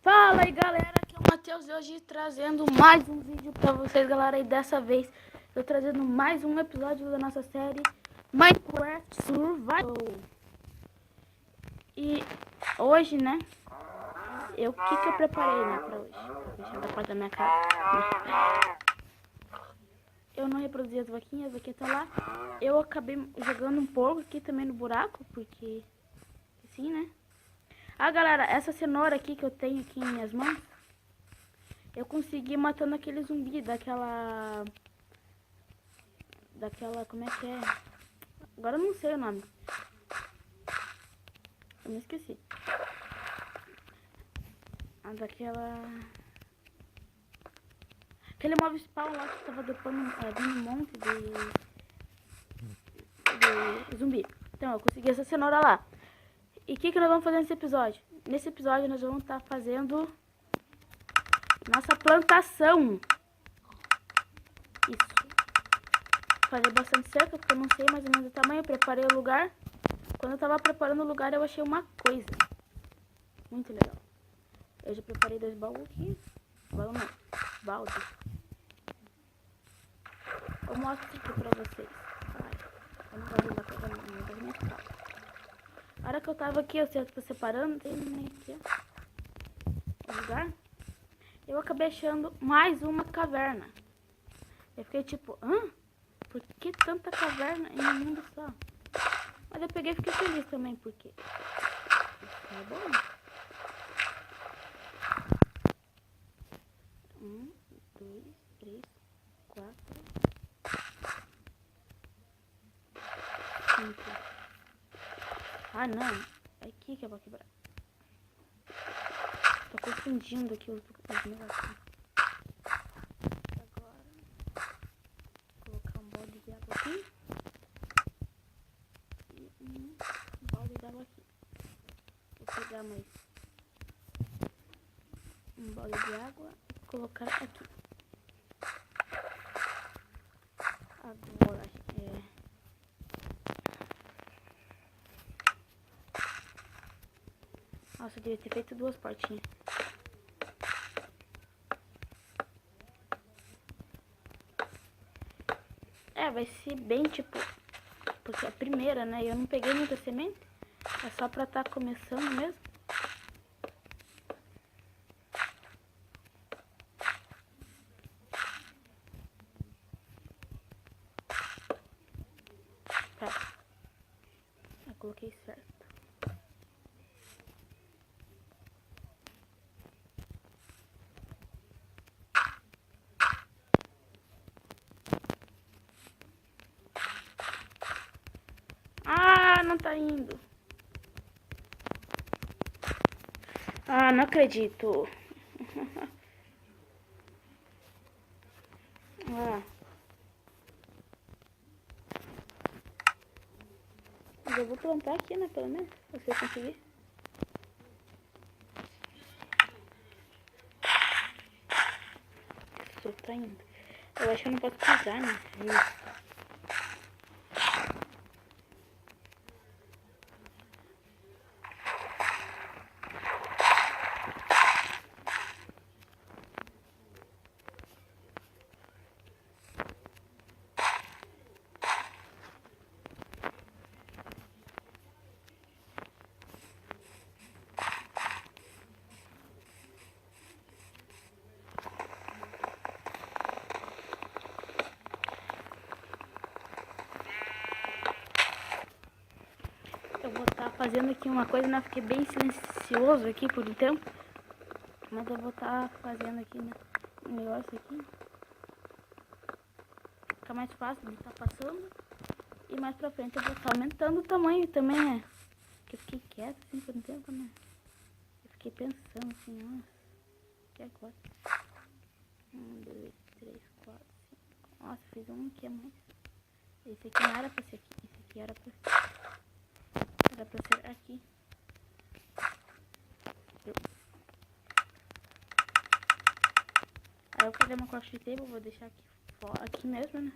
Fala aí galera, aqui é o Matheus e hoje trazendo mais um vídeo pra vocês, galera. E dessa vez eu trazendo mais um episódio da nossa série Minecraft Survival. E hoje, né, o que eu preparei, né, pra hoje? Vou deixar da porta da minha casa. Eu não reproduzi as vaquinhas, aqui tá lá. Eu acabei jogando um pouco aqui também no buraco, porque assim, né. Ah, galera, essa cenoura aqui que eu tenho aqui em minhas mãos, eu consegui matando aquele zumbi daquela, como é que é? Agora eu não sei o nome. Eu me esqueci. Aquele mob spawn lá que tava dando um monte de zumbi. Então, eu consegui essa cenoura lá. E o que nós vamos fazer nesse episódio? Nesse episódio nós vamos estar fazendo nossa plantação. Isso. Fazer bastante cerca, porque eu não sei mais ou menos o tamanho. Eu preparei o lugar. Quando eu tava preparando o lugar, eu achei uma coisa muito legal. Eu já preparei 2 baús aqui. Baú não, balde. Eu mostro aqui pra vocês. Eu não gosto de usar coisa não, das minhas calças. A hora que eu tava aqui, eu tô separando, tem aqui, ó, o lugar. Eu acabei achando mais uma caverna. Eu fiquei tipo, hã? Por que tanta caverna em um mundo só? Mas eu peguei e fiquei feliz também, porque é bom. 1, 2, 3, 4, 5. Ah, não. É aqui que eu vou quebrar. Tô confundindo aqui os negócios. Agora, vou colocar um balde de água aqui. E um balde de água aqui. Vou pegar mais um balde de água e colocar aqui. Agora, nossa, eu devia ter feito 2 portinhas. Vai ser bem tipo, porque é a primeira, né? Eu não peguei muita semente. É só pra tá começando mesmo. Tá. Eu coloquei certo. Ah, não tá indo. Ah, não acredito. Ah. Mas eu vou plantar aqui, né, pelo menos. Se você conseguir. Isso, tá indo. Eu acho que eu não posso pisar, né? Isso. Eu vou estar fazendo aqui uma coisa, né? Fiquei bem silencioso aqui por um tempo. Mas eu vou estar fazendo aqui, né, um negócio aqui. Fica mais fácil de estar passando. E mais pra frente eu vou estar aumentando o tamanho também, né? Porque eu fiquei quieto assim por um tempo, né? Eu fiquei pensando assim, nossa, que agora? 1, 2, 3, 4, 5. Nossa, fiz um aqui a mais. Esse aqui não era pra ser aqui. Esse aqui era pra ser aqui. Aí eu vou fazer uma crafting table, vou deixar aqui mesmo, né?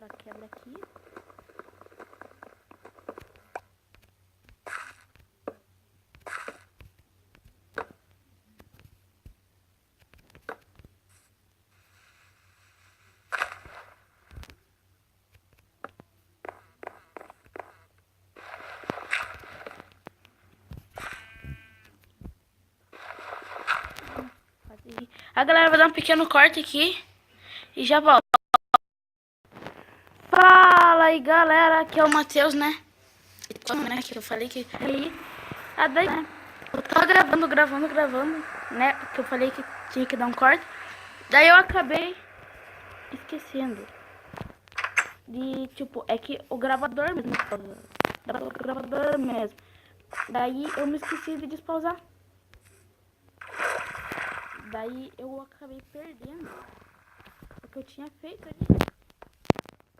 Agora quebra aqui. A galera vai dar um pequeno corte aqui e já volta. Fala aí, galera, aqui é o Matheus, né? Que eu falei que daí, né? Eu tava gravando, né? Que eu falei que tinha que dar um corte. Daí eu acabei esquecendo de, tipo, é que o gravador mesmo, daí eu me esqueci de despausar. Daí eu acabei perdendo o que eu tinha feito ali.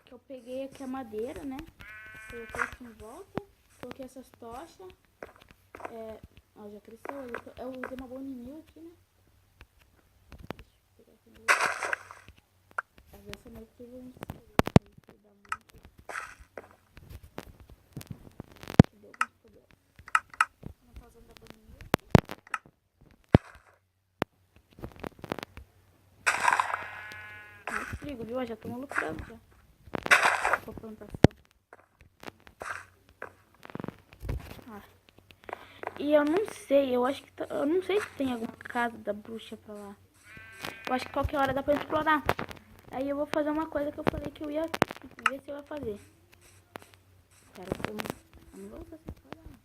Que eu peguei aqui a madeira, né? Coloquei aqui em volta. Coloquei essas tochas. Ó, já cresceu. Eu usei uma boninha aqui, né? Deixa eu pegar aqui no... Às vezes eu não teve um muito. Deu alguns problemas. Não tá usando a boninha aqui. Muito trigo, viu? Já tô lucrando já. Com a plantação. E eu não sei, eu acho que... Eu não sei se tem alguma casa da bruxa pra lá. Eu acho que qualquer hora dá pra explorar. Aí eu vou fazer uma coisa que eu falei que eu ia ver se eu ia fazer. Cara, eu não vou usar essa coisa, não.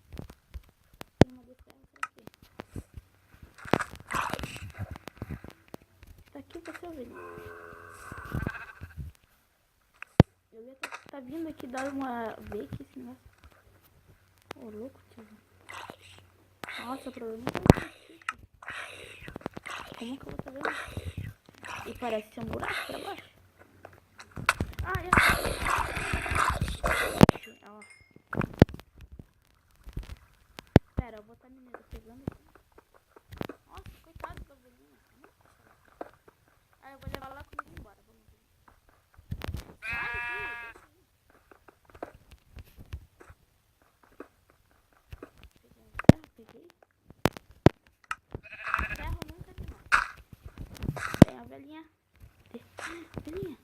Tem uma de ferro pra quê? Tá aqui pra você ver. Eu ia tá vindo aqui dar uma... Ver aqui esse negócio. Ô, louco, tio. Nossa, o problema é como que eu vou tá vendo? E parece ser um buraco pra baixo. Ah, é. Ó. Pera, eu vou estar mineiro pegando aqui. Nossa, coitado da ovelhinha. Ah, eu vou levar lá comigo embora. Vamos ver. Sai, filho, deixa aí. Peguei. Ferro nunca é demais. Tem a velhinha. Velhinha.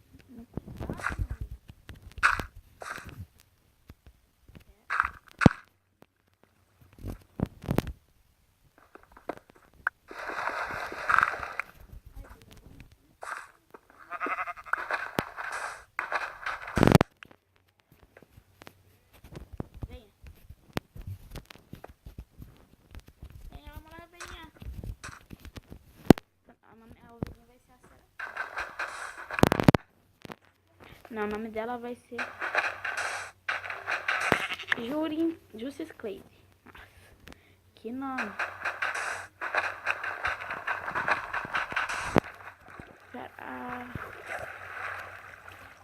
Não, o nome dela vai ser Justice Clay. Nossa, que nome.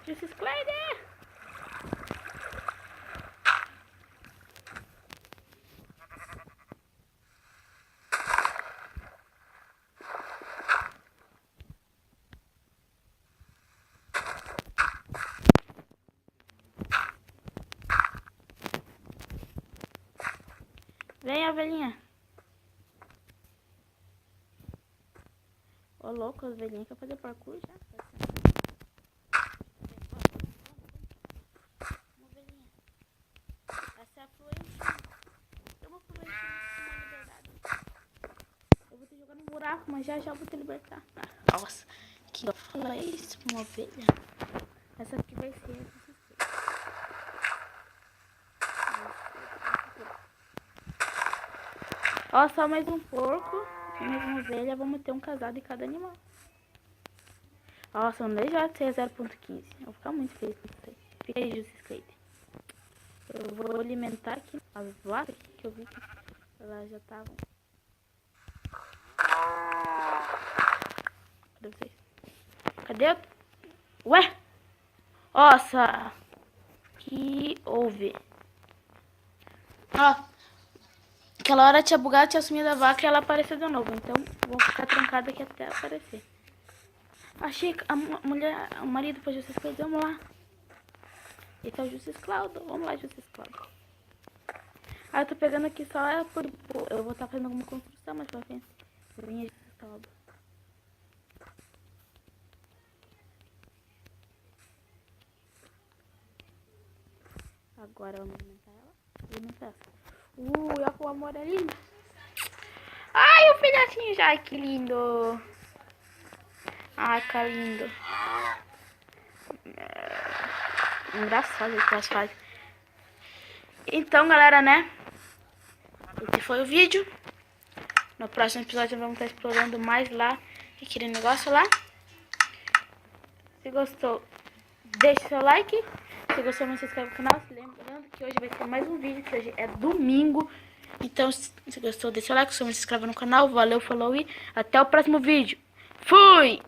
Justice Clay, né? Vem, ovelhinha. Ô, louco, as ovelhinhas quer fazer parkour já. Uma ovelhinha. Essa é a fluente. Tem uma fluente com uma liberdade. Eu vou te jogar no buraco, mas já vou te libertar. Nossa, que fala isso, uma ovelha. Essa aqui vai ser... Ó, só mais um porco e mais uma ovelha. Vamos ter um casal de cada animal. Nossa, não deixa de ser 0.15. Eu vou ficar muito feliz com isso aí. Fica aí, Justice Clay. Eu vou alimentar aqui as vacas que eu vi que elas já estavam. Cadê vocês? Cadê? Ué? Nossa! Que houve? Ó. Aquela hora tinha bugado, tinha sumido a vaca e ela apareceu de novo. Então, vou ficar trancada aqui até aparecer. Achei a mulher, o marido pra Justice Clay. Vamos lá. Esse é o Justice Cloud. Vamos lá, Justice Cloud. Ah, eu tô pegando aqui só eu vou estar fazendo alguma construção, mas pra frente. Vinha Justice Cloud. Agora vamos alimentar ela. Alimenta essa. Olha como o amor é lindo. Ai, o filhotinho já. Ai, que lindo. Ai, que lindo. Engraçado o que elas fazem. Então, galera, né? Esse foi o vídeo. No próximo episódio vamos estar explorando mais lá. Aquele negócio lá. Se gostou, deixe seu like. Se gostou, não se inscreve no canal. Lembrando que hoje vai ter mais um vídeo, que hoje é domingo. Então, se gostou, deixe seu like, se inscreva no canal. Valeu, falou e até o próximo vídeo. Fui!